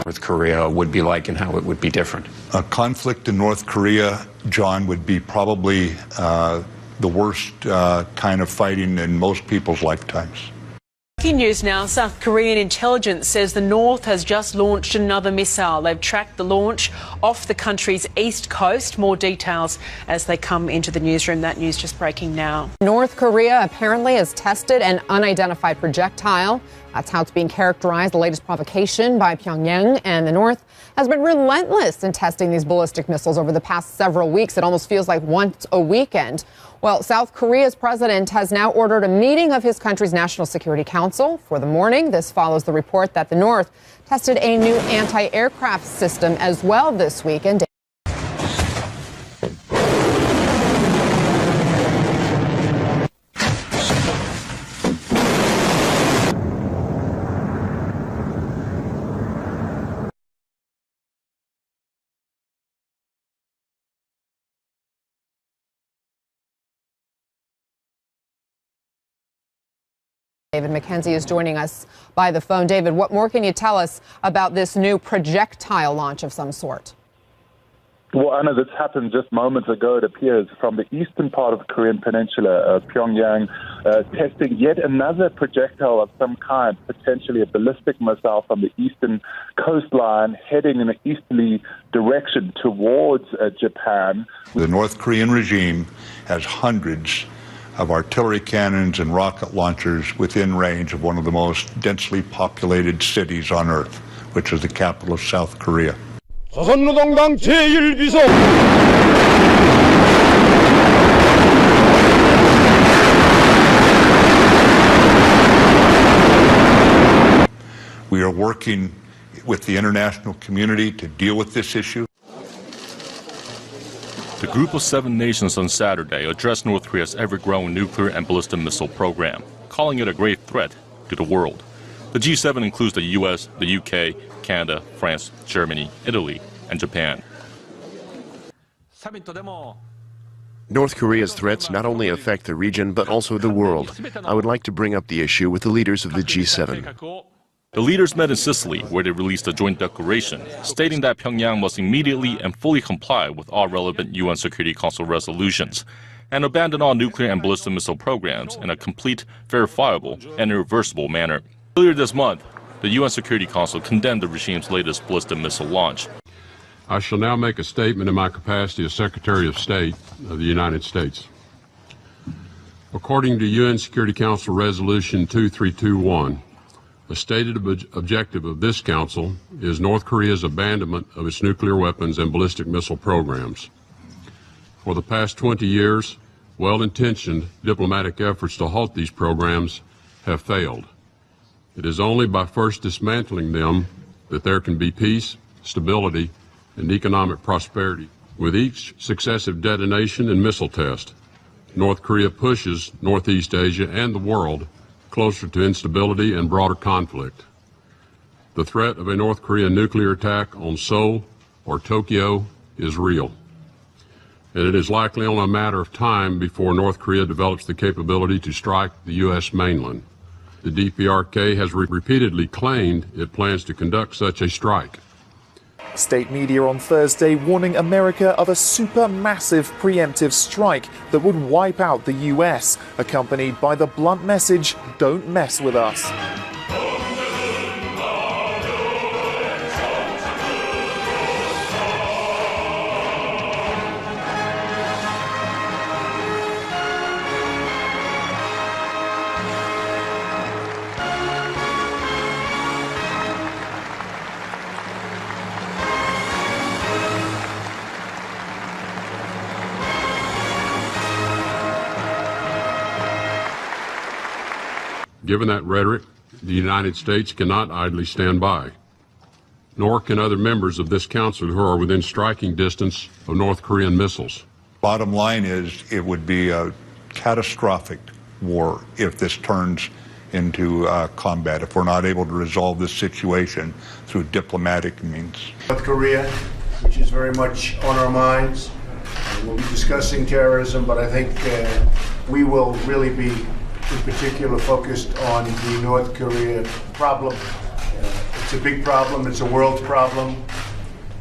North Korea would be like and how it would be different. A conflict in North Korea, John, would be probably the worst kind of fighting in most people's lifetimes. Breaking news now. South Korean intelligence says the North has just launched another missile. They've tracked the launch off the country's east coast. More details as they come into the newsroom. That news just breaking now. North Korea apparently has tested an unidentified projectile. That's how it's being characterized, the latest provocation by Pyongyang. And the North has been relentless in testing these ballistic missiles over the past several weeks. It almost feels like once a weekend. Well, South Korea's president has now ordered a meeting of his country's National Security Council for the morning. This follows the report that the North tested a new anti-aircraft system as well this week. And David McKenzie is joining us by the phone. David, what more can you tell us about this new projectile launch of some sort? Well, Anna, this happened just moments ago, it appears, from the eastern part of the Korean peninsula, Pyongyang, testing yet another projectile of some kind, potentially a ballistic missile from the eastern coastline, heading in an easterly direction towards Japan. The North Korean regime has hundreds of artillery cannons and rocket launchers within range of one of the most densely populated cities on Earth, which is the capital of South Korea. 조선노동당 제1비서 We are working with the international community to deal with this issue. The group of 7 nations on Saturday addressed North Korea's ever-growing nuclear and ballistic missile program, calling it a grave threat to the world. The G7 includes the US, the UK, Canada, France, Germany, Italy, and Japan. North Korea's threats not only affect the region but also the world. I would like to bring up the issue with the leaders of the G7. The leaders met in Sicily, where they released a joint declaration stating that Pyongyang must immediately and fully comply with all relevant UN Security Council resolutions and abandon all nuclear and ballistic missile programs in a complete, verifiable, and irreversible manner. Earlier this month, the UN Security Council condemned the regime's latest ballistic missile launch. I shall now make a statement in my capacity as Secretary of State of the United States. According to UN Security Council Resolution 2321, the stated objective of this council is North Korea's abandonment of its nuclear weapons and ballistic missile programs. For the past 20 years, well-intentioned diplomatic efforts to halt these programs have failed. It is only by first dismantling them that there can be peace, stability, and economic prosperity. With each successive detonation and missile test, North Korea pushes Northeast Asia and the world closer to instability and broader conflict. The threat of a North Korean nuclear attack on Seoul or Tokyo is real, and it is likely only a matter of time before North Korea develops the capability to strike the U.S. mainland. The DPRK has repeatedly claimed it plans to conduct such a strike. State media on Thursday warning America of a supermassive preemptive strike that would wipe out the US, accompanied by the blunt message, "Don't mess with us." Given that rhetoric, the United States cannot idly stand by, nor can other members of this council who are within striking distance of North Korean missiles. Bottom line is it would be a catastrophic war if this turns into combat, if we're not able to resolve this situation through diplomatic means. North Korea, which is very much on our minds. We'll be discussing terrorism, but I think we will really be in particular focused on the North Korea problem. It's a big problem. It's a world problem.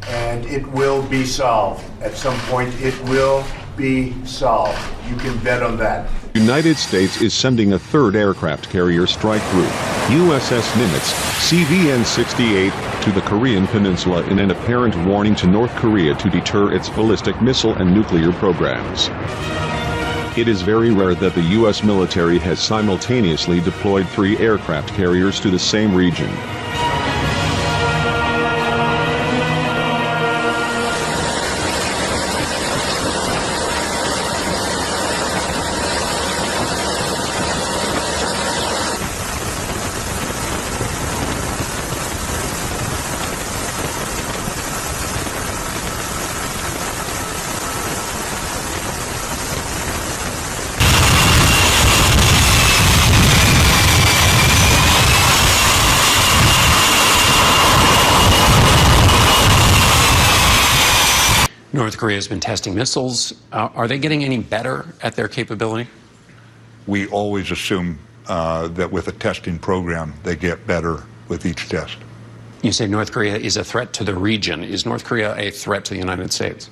And it will be solved. At some point, it will be solved. You can bet on that. The United States is sending a third aircraft carrier strike group, USS Nimitz, CVN-68, to the Korean Peninsula in an apparent warning to North Korea to deter its ballistic missile and nuclear programs. It is very rare that the U.S. military has simultaneously deployed 3 aircraft carriers to the same region. North Korea has been testing missiles. Are they getting any better at their capability? We always assume that with a testing program, they get better with each test. You say North Korea is a threat to the region. Is North Korea a threat to the United States?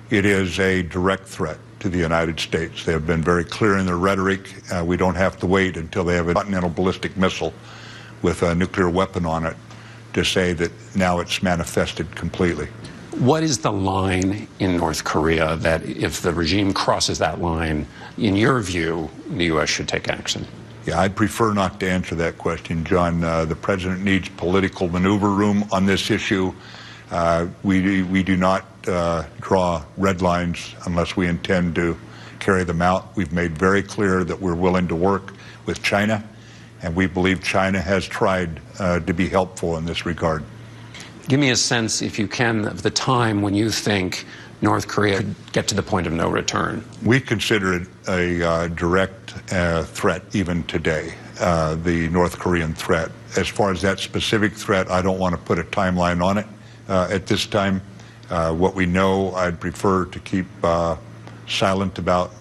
It is a direct threat to the United States. They have been very clear in their rhetoric. We don't have to wait until they have a continental ballistic missile with a nuclear weapon on it to say that now it's manifested completely. What is the line in North Korea that if the regime crosses that line, in your view, the U.S. should take action? Yeah, I'd prefer not to answer that question, John. The president needs political maneuver room on this issue. We do not draw red lines unless we intend to carry them out. We've made very clear that we're willing to work with China, and we believe China has tried to be helpful in this regard. Give me a sense, if you can, of the time when you think North Korea could get to the point of no return. We consider it a direct threat even today, the North Korean threat. As far as that specific threat, I don't want to put a timeline on it at this time. What we know, I'd prefer to keep silent about.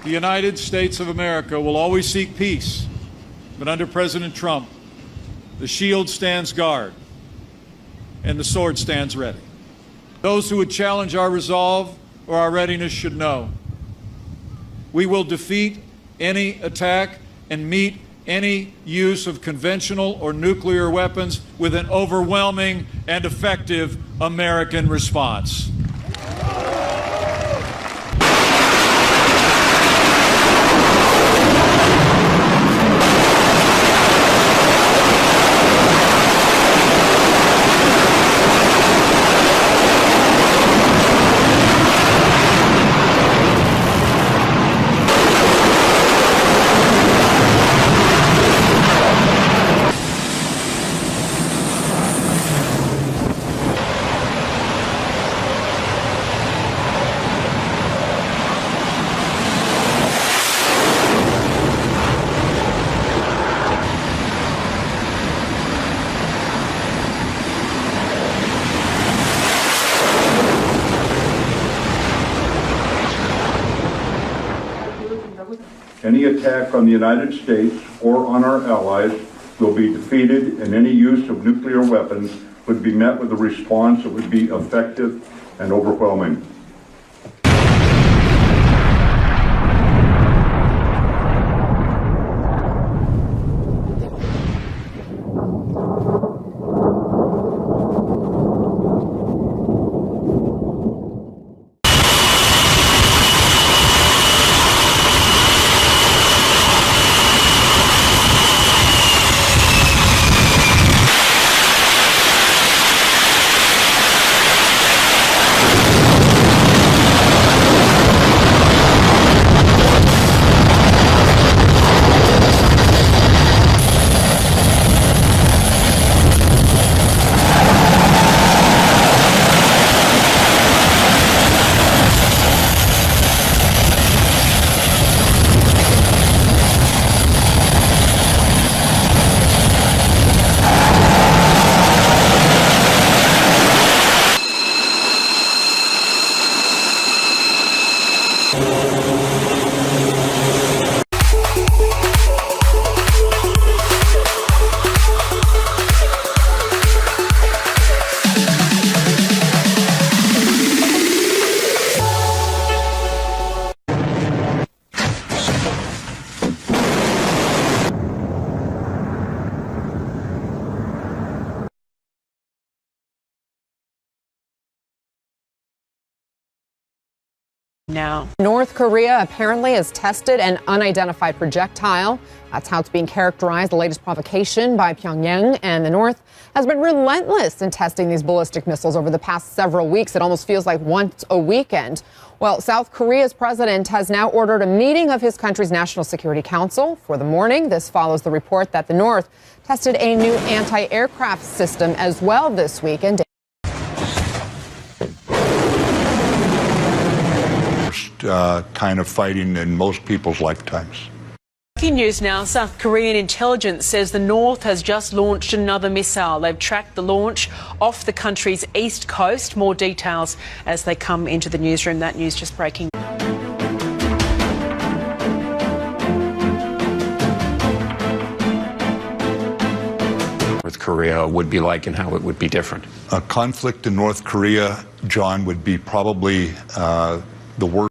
The United States of America will always seek peace, but under President Trump, the shield stands guard and the sword stands ready. Those who would challenge our resolve or our readiness should know we will defeat any attack and meet any use of conventional or nuclear weapons with an overwhelming and effective American response. Any attack on the United States or on our allies will be defeated, and any use of nuclear weapons would be met with a response that would be effective and overwhelming. now. North Korea apparently has tested an unidentified projectile. That's how it's being characterized. The latest provocation by Pyongyang, and the North has been relentless in testing these ballistic missiles over the past several weeks. It almost feels like once a weekend. Well, South Korea's president has now ordered a meeting of his country's National Security Council for the morning. This follows the report that the North tested a new anti-aircraft system as well this weekend. Kind of fighting in most people's lifetimes. Breaking news now. South Korean intelligence says the North has just launched another missile. They've tracked the launch off the country's east coast. More details as they come into the newsroom. That news just breaking. North Korea would be like and how it would be different. A conflict in North Korea, John, would be probably the worst.